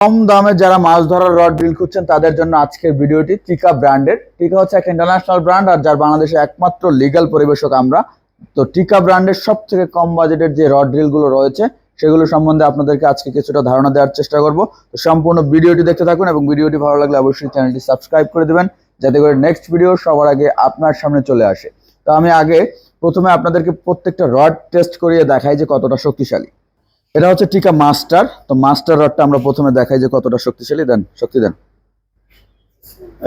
কম দামে যারা মাছ ধরার রড ড্রিল খুঁজছেন তাদের জন্য আজকের ভিডিওটি টিকা ব্র্যান্ডের। টিকা হচ্ছে একটা ইন্টারন্যাশনাল ব্র্যান্ড, আর যার বাংলাদেশে একমাত্র লিগ্যাল পরিবেশক আমরা। তো টিকা ব্র্যান্ডের সব থেকে কম বাজেটের যে রড ড্রিল গুলো রয়েছে সেগুলো সম্বন্ধে আপনাদেরকে আজকে কিছুটা ধারণা দেওয়ার চেষ্টা করব। তো সম্পূর্ণ ভিডিওটি দেখতে থাকুন এবং ভিডিওটি ভালো লাগলে অবশ্যই চ্যানেলটি সাবস্ক্রাইব করে দেবেন, যাতে করে নেক্সট ভিডিও সবার আগে আপনার সামনে চলে আসে। তো আমি প্রথমে আপনাদেরকে প্রত্যেকটা রড টেস্ট করিয়ে দেখাই যে কতটা শক্তিশালী। এটা হচ্ছে টিকা মাস্টার। তো মাস্টার রডটা আমরা প্রথমে দেখাই যে কতটা শক্তিশালী। শক্তি দেন।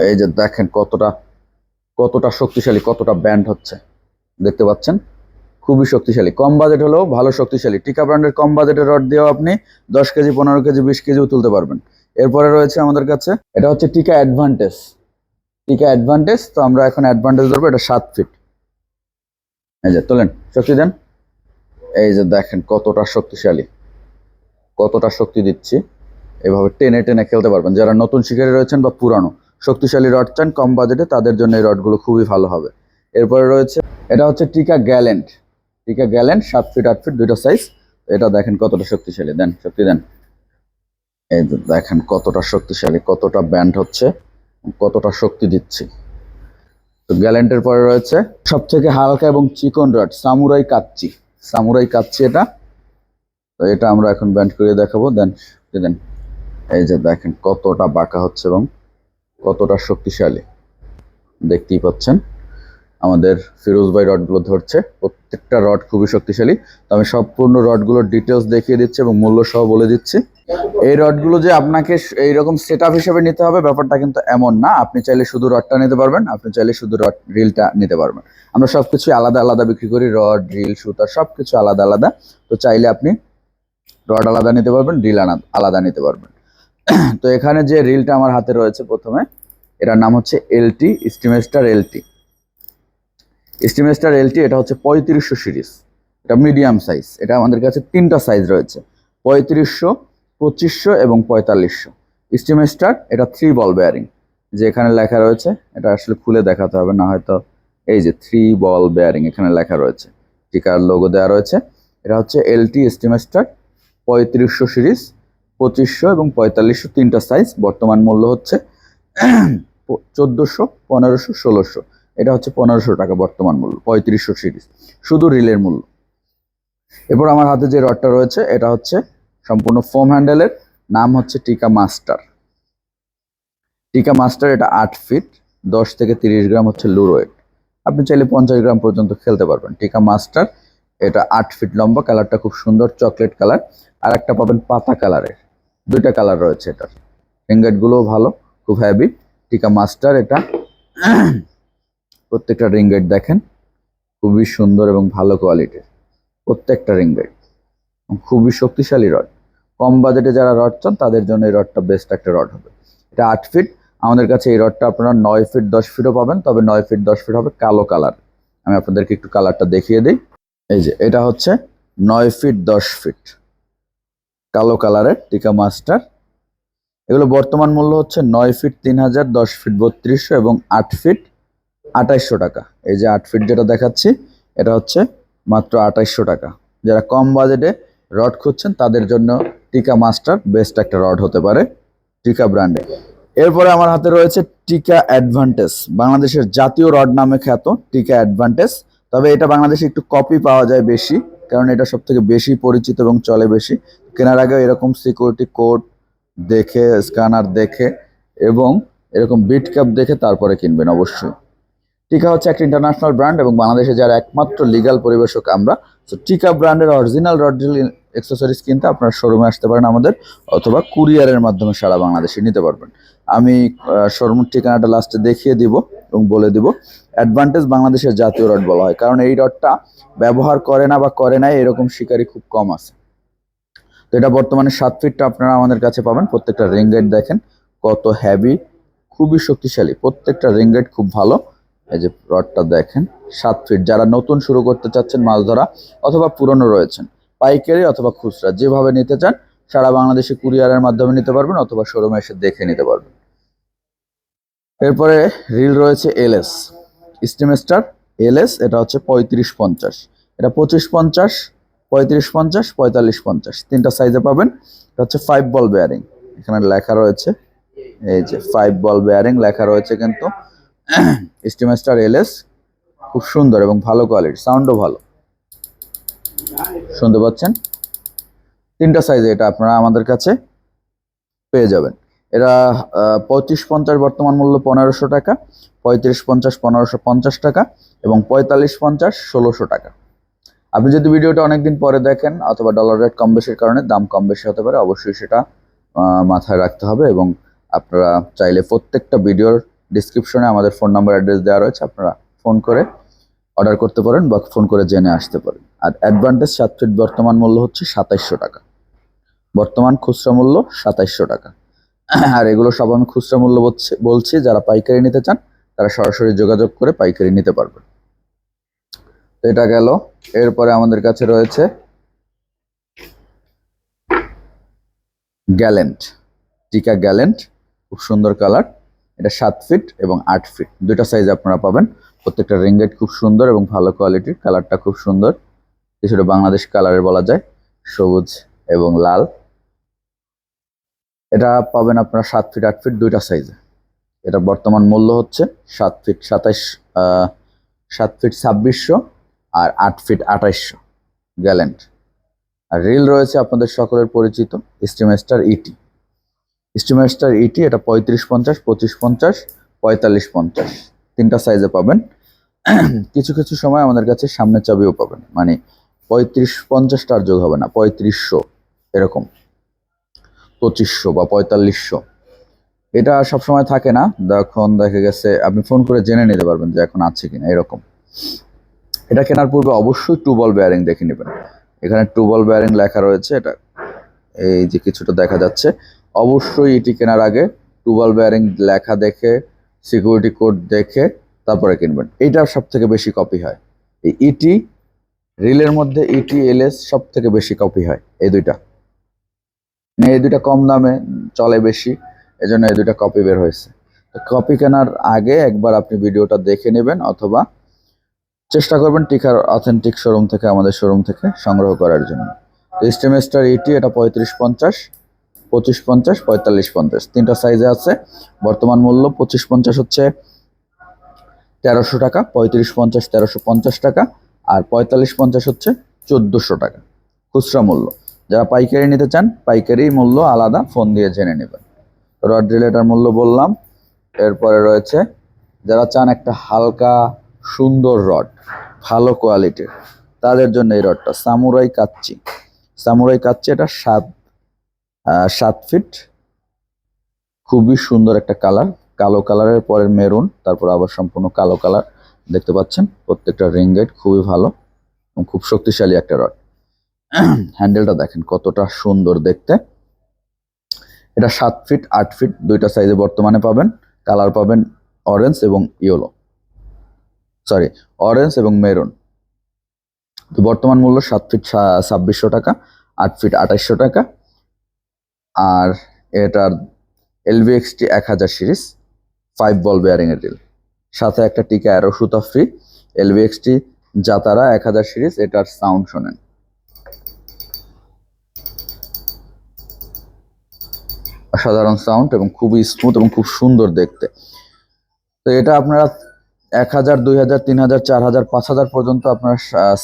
এই যে দেখেন কতটা কতটা শক্তিশালী, কতটা ব্যান্ড হচ্ছে, দেখতে পাচ্ছেন। খুবই শক্তিশালী, কম বাজেট হলেও ভালো শক্তিশালী। টিকা ব্র্যান্ডের কম বাজেটের রড দিয়েও আপনি 10 কেজি 15 কেজি 20 কেজিও তুলতে পারবেন। এরপরে রয়েছে আমাদের কাছে, এটা হচ্ছে টিকা অ্যাডভান্টেজ। টিকা অ্যাডভান্টেজ, তো আমরা এখন অ্যাডভান্টেজ ধরবো। এটা 7 ফিট। এই যে তোলেন, শক্তি দেন। এই যে দেখেন কতটা শক্তিশালী, কতটা শক্তি দিচ্ছি। এভাবে টেনে টেনে খেলতে পারবেন। যারা নতুন শিকারী রয়েছেন বা পুরানো শক্তিশালী রড চান কম বাজেটে, তাদের জন্য এই রডগুলো খুবই ভালো হবে। এরপরে রয়েছে, এটা হচ্ছে টিকা গ্যালেন্ট। টিকা গ্যালেন্ট 7 ফিট 8 ফিট দুইটা সাইজ। এটা দেখেন কতটা শক্তিশালী। দেন শক্তি দেন। এই দেখেন কতটা শক্তিশালী, কতটা ব্যান্ড হচ্ছে, কতটা শক্তি দিচ্ছি। তো গ্যালেন্টের পরে রয়েছে সব থেকে হালকা এবং চিকন rod, samurai kacchi. Samurai kacchi এটা। তো এটা আমরা এখন ব্যান্ড করে দেখাবো। দেন দেন। এই যে দেখেন কতটা বাঁকা হচ্ছে এবং কতটা শক্তিশালী, দেখতেই পাচ্ছেন। আমাদের ফিরোজ ভাই রডগুলো ধরছে, প্রত্যেকটা রড খুবই শক্তিশালী। তো আমি সম্পূর্ণ রডগুলোর ডিটেলস দেখিয়ে দিচ্ছি এবং মূল্য সহ বলে দিচ্ছি। এই রডগুলো যে আপনাকে এইরকম সেট আপ হিসেবে নিতে হবে ব্যাপারটা কিন্তু এমন না। আপনি চাইলে শুধু রডটা নিতে পারবেন, আপনি চাইলে শুধু রড রিলটা নিতে পারবেন। আমরা সবকিছু আলাদা আলাদা বিক্রি করি, রড রিল সুতা সবকিছু আলাদা আলাদা। তো চাইলে আপনি রড আলাদা নিতে পারবেন, রিল আলাদা নিতে পারবেন। তো এখানে যে রিলটা আমার হাতে রয়েছে প্রথমে, এটার নাম হচ্ছে এলটি স্টিমেস্টার এলটি। স্টিমেস্টার এলটি এটা হচ্ছে 3500 সিরিজ। এটা মিডিয়াম সাইজ। এটা আমাদের কাছে 3টা সাইজ রয়েছে, 3500, 2500 এবং 4500। স্টিমেস্টার এটা 3 বল বেয়ারিং, যে এখানে লেখা রয়েছে। এটা আসলে খুলে দেখাতে হবে না হয়তো। এই যে 3 বল বেয়ারিং এখানে লেখা রয়েছে, টিকার লোগো দেওয়া রয়েছে। এটা হচ্ছে এলটি স্টিমেস্টার 3500 সিরিজ, 2500 এবং 4500 3টা সাইজ। বর্তমান মূল্য হচ্ছে 1400, 1500, 1600। এটা হচ্ছে 1500 টাকা বর্তমান মূল্য 3500 সিরিজ, শুধু রিলের মূল্য। এরপর আমার হাতে যে রডটা রয়েছে এটা হচ্ছে সম্পূর্ণ ফোম হ্যান্ডেলের, নাম হচ্ছে টিকা মাস্টার। টিকা মাস্টার এটা 8 ফিট, 10 থেকে 30 গ্রাম হচ্ছে লুর ওয়েট। আপনি চাইলে 50 গ্রাম পর্যন্ত খেলতে পারবেন। টিকা মাস্টার এটা 8 ফিট লম্বা, কালারটা খুব সুন্দর চকলেট কালার। আর একটা পাবেন পাতা কালারের, 2টা কালার রয়েছে এটার। রিংগেটগুলোও ভালো, খুব হ্যাভি। টিকা মাস্টার এটা প্রত্যেকটা রিংগেট দেখেন খুবই সুন্দর এবং ভালো কোয়ালিটির প্রত্যেকটা রিংগেট, খুবই শক্তিশালী রড। কম বাজেটে যারা রড চান তাদের জন্য এই রডটা বেস্ট একটা রড হবে। এটা 8 ফিট। আমাদের কাছে এই রডটা আপনারা 9 ফিট 10 ফিটও পাবেন, তবে 9 ফিট 10 ফিট হবে কালো কালার। আমি আপনাদেরকে একটু কালারটা দেখিয়ে দিই। এই যে এটা হচ্ছে 9 ফিট 10 ফিট কালো কালারের টিকা মাস্টার। এগুলো বর্তমান মূল্য হচ্ছে 9 ফিট 3000, 10 ফিট 3200 এবং 8 ফিট 2800 টাকা। এই যে 8 ফিট যেটা দেখাচ্ছি এটা হচ্ছে মাত্র 2800 টাকা। যারা কম বাজেটে রড খুঁজছেন তাদের জন্য টিকা মাস্টার বেস্ট একটা রড হতে পারে টিকা ব্র্যান্ডে। এরপরে আমার হাতে রয়েছে টিকা অ্যাডভান্টেজ, বাংলাদেশের জাতীয় রড নামে খ্যাত টিকা অ্যাডভান্টেজ। তবে এটা বাংলাদেশে একটু কপি পাওয়া যায় বেশি, কারণ এটা সব থেকে বেশি পরিচিত এবং চলে বেশি। কেনার আগে এরকম সিকিউরিটি কোড দেখে, স্ক্যানার দেখে এবং এরকম বিট ক্যাপ দেখে তারপরে কিনবেন অবশ্যই। টিকা হচ্ছে একটা ইন্টারন্যাশনাল ব্র্যান্ড এবং বাংলাদেশে যারা একমাত্র লিগ্যাল পরিবেশক আমরা। তো টিকা ব্র্যান্ডের অরিজিনাল রড ড্রিল অ্যাক্সেসরিজ কিনতে আপনার শোরুমে আসতে পারেন আমাদের, অথবা কুরিয়ারের মাধ্যমে সারা বাংলাদেশে নিতে পারবেন। আমি শোরুমের ঠিকানাটা লাস্টে দেখিয়ে দিব এবং বলে দিব। অ্যাডভান্টেজ বাংলাদেশের জাতীয় রড বলা হয়, কারণ এই রডটা ব্যবহার করে না বা করে নাই এরকম শিকারী খুব কম আছে। তো এটা বর্তমানে 7 ফিটটা আপনারা আমাদের কাছে পাবেন। প্রত্যেকটা রিংগেট দেখেন কত হ্যাভি, খুবই শক্তিশালী। প্রত্যেকটা রিংগেট খুব ভালো। এই যে রডটা দেখেন 7 ফিট। যারা নতুন শুরু করতে চাচ্ছেন মাছ ধরা, অথবা পুরনো রয়েছেন, পাইকারি অথবা খুচরা যেভাবে নিতে চান সারা বাংলাদেশে কুরিয়ারের মাধ্যমে নিতে পারবেন, অথবা শোরুমে এসে দেখে নিতে পারবেন। এরপরে রিল রয়েছে এলএস স্টিমেস্টার এলএস। এটা হচ্ছে 3550, এটা 2550, 3550, 4550 3টা সাইজে পাবেন। এটা হচ্ছে 5 বল বেয়ারিং। এখানে লেখা রয়েছে এই যে 5 বল বেয়ারিং লেখা রয়েছে, কিন্তু স্টিমাস্টার এলএস খুব সুন্দর এবং ভালো কোয়ালিটি, সাউন্ডও ভালো, শুনতে পাচ্ছেন। 3টা সাইজে এটা আপনারা আমাদের কাছে পেয়ে যাবেন। এরা 35-50 বর্তমান মূল্য 1500 টাকা, 35-50 1550 টাকা এবং 45-50 1600 টাকা। আপনি যদি ভিডিওটা অনেকদিন পরে দেখেন অথবা ডলার রেট কম বেশির কারণে দাম কম বেশি হতে পারে, অবশ্যই সেটা মাথায় রাখতে হবে। এবং আপনারা চাইলে প্রত্যেকটা ভিডিওর ডিসক্রিপশনে আমাদের ফোন নাম্বার অ্যাড্রেস দেওয়া রয়েছে, আপনারা ফোন করে অর্ডার করতে পারেন বা ফোন করে জেনে আসতে পারেন। আর অ্যাডভান্টেজ 7 ফিট বর্তমান মূল্য হচ্ছে 2700 টাকা, বর্তমান খুচরা মূল্য 2700 টাকা। আর এগুলো সব আমি খুচরা মূল্য বলছি, যারা পাইকারি নিতে চান তারা সরাসরি যোগাযোগ করে পাইকারি নিতে পারবেন। এটা গেল। এরপরে আমাদের কাছে রয়েছে গ্যালেন্ট, টিকা গ্যালেন্ট, খুব সুন্দর কালার। এটা 7 ফিট এবং 8 ফিট 2টা সাইজে আপনারা পাবেন। প্রত্যেকটা রিংগেট খুব সুন্দর এবং ভালো কোয়ালিটির, কালারটা খুব সুন্দর, কিছুটা বাংলাদেশ কালারের বলা যায়, সবুজ এবং লাল। এটা পাবেন আপনারা 7 ফিট 8 ফিট 2টা সাইজে। এটা বর্তমান মূল্য হচ্ছে 7 ফিট 2600 আর 8 ফিট 2800 গ্যালেন্ট। আর রিল রয়েছে আপনাদের সকলের পরিচিত স্টিমাস্টার ইটি, স্টিমাস্টার ইটি। এটা 35-50 25-50 45-50 3টা সাইজে পাবেন। কিছু কিছু সময় আমাদের কাছে সামনের চাবিও পাবেন, মানে 35-50টার যোগ হবে না, 3500 এরকম, 2500 বা 4500, এটা সবসময় থাকে না। এখন দেখা গেছে আপনি ফোন করে জেনে নিতে পারবেন যে এখন আছে কিনা এরকম। এটা কেনার পূর্বে অবশ্যই 2 বল বেয়ারিং দেখে নেবেন। এখানে 2 বল বেয়ারিং লেখা রয়েছে, এটা এই যে কিছুটা দেখা যাচ্ছে। অবশ্যই এটি কেনার আগে 2 বল বেয়ারিং লেখা দেখে, সিকিউরিটি কোড দেখে তারপরে কিনবেন। এইটা সব থেকে বেশি কপি হয়। এই ইটি রিলের মধ্যে ইটি এলএস সব থেকে বেশি কপি হয়, এই দুইটা। এই দুইটা কম দামে চলে বেশি, এজন্য এই দুইটা কপি বের হয়েছে। কপি কেনার আগে একবার আপনি ভিডিওটা দেখে নেবেন অথবা চেষ্টা করবেন টিকার অথেন্টিক শোরুম থেকে, আমাদের শোরুম থেকে সংগ্রহ করার জন্য। স্টিমাস্টার ইটি এটা 35-50 25-50 45-50 3টা সাইজে আছে। বর্তমান মূল্য 25-50 হচ্ছে 1300 টাকা, 35-50 1350 টাকা আর 45-50 হচ্ছে 1400 টাকা খুচরা মূল্য। যারা পাইকারি নিতে চান পাইকারি মূল্য আলাদা, ফোন দিয়ে জেনে নেবেন। রড রিলেটার মূল্য বললাম। এরপরে রয়েছে যারা চান একটা হালকা সুন্দর রড, ভালো কোয়ালিটির, তাদের জন্য এই রডটা সামুরাই কাচ্চি। সামুরাই কাচ্চি এটা 7 ফিট, খুবই সুন্দর একটা কালার, কালো কালারের পরে মেরুন, তারপর আবার সম্পূর্ণ কালো কালার দেখতে পাচ্ছেন। প্রত্যেকটা রিংগেট খুবই ভালো এবং খুব শক্তিশালী একটা রড। হ্যান্ডেলটা দেখেন কতটা সুন্দর দেখতে। এটা 7 ফিট 8 ফিট 2টা সাইজে বর্তমানে পাবেন। কালার পাবেন অরেঞ্জ এবং ইয়েলো, সরি অরেঞ্জ এবং মেরুন। তো বর্তমান মূল্য 7 ফিট 2600 টাকা, 8 ফিট 2800 টাকা। আর এটার LVXT 1000 সিরিজ 5 বল বেয়ারিং এর রিল, সাথে একটা টিকা অ্যারো সুতা ফ্রি। LVXT জাতারা 1000 সিরিজ, এটার সাউন্ড শোনেন, অসাধারণ সাউন্ড এবং খুবই স্মুথ এবং খুব সুন্দর দেখতে। তো এটা আপনারা 1000 2000 3000 4000 5000 পর্যন্ত আপনারা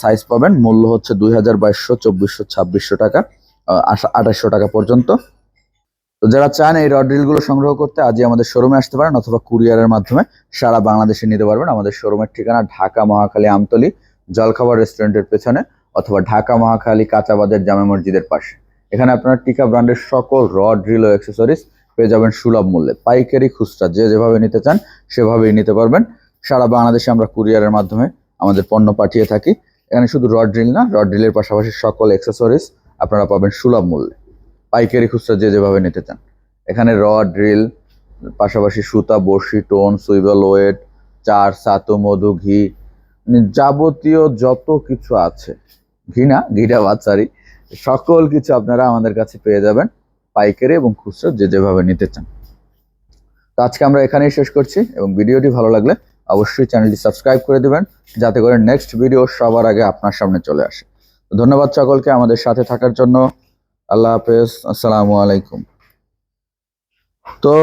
সাইজ পাবেন। মূল্য হচ্ছে 2000 2200 2400 2600 টাকা 2800 টাকা পর্যন্ত। তো যারা চান এই রড রিলগুলো সংগ্রহ করতে আজই আমাদের শোরুমে আসতে পারেন অথবা কুরিয়ারের মাধ্যমে সারা বাংলাদেশে নিতে পারবেন। আমাদের শোরুমের ঠিকানা ঢাকা মহাখালী আমতলী জলখাবার রেস্টুরেন্টের পেছনে অথবা ঢাকা মহাখালী কাঁচাবাজার জামে মসজিদের পাশে। এখানে আপনারা টিকা ব্র্যান্ডের সকল রড রিল ও অ্যাক্সেসরিজ পেয়ে যাবেন সুলভ মূল্যে। পাইকারি খুচরা যে যেভাবে নিতে চান সেভাবেই নিতে পারবেন। সারা বাংলাদেশে আমরা কুরিয়ারের মাধ্যমে আমাদের পণ্য পাঠিয়ে থাকি। এখানে শুধু রড রিল না, রড রিলের পাশাপাশি সকল অ্যাক্সেসরিজ আপনারা পাবেন সুলভ মূল্যে, পাইকারি খুচরা যে যেভাবে নিতে চান। এখানে রড রিল পাশাপাশি সুতা, বড়শি, টোন, সুইবেল, ওয়েট, চার, ছাতু, মধু, ঘি, যাবতীয় যত কিছু আছে, ঘি না, ঘিটা বাচ্চারি, সকল কিছু আপনারা আমাদের কাছে পেয়ে যাবেন পাইকারি এবং খুচরা যে যেভাবে নিতে চান। তো আজকে আমরা এখানেই শেষ করছি এবং ভিডিওটি ভালো লাগলে অবশ্যই চ্যানেলটি সাবস্ক্রাইব করে দিবেন যাতে করে নেক্সট ভিডিও সবার আগে আপনার সামনে চলে আসে। ধন্যবাদ সকলকে আমাদের সাথে থাকার জন্য। আল্লাহ হাফেজ, আসসালামু আলাইকুম। তো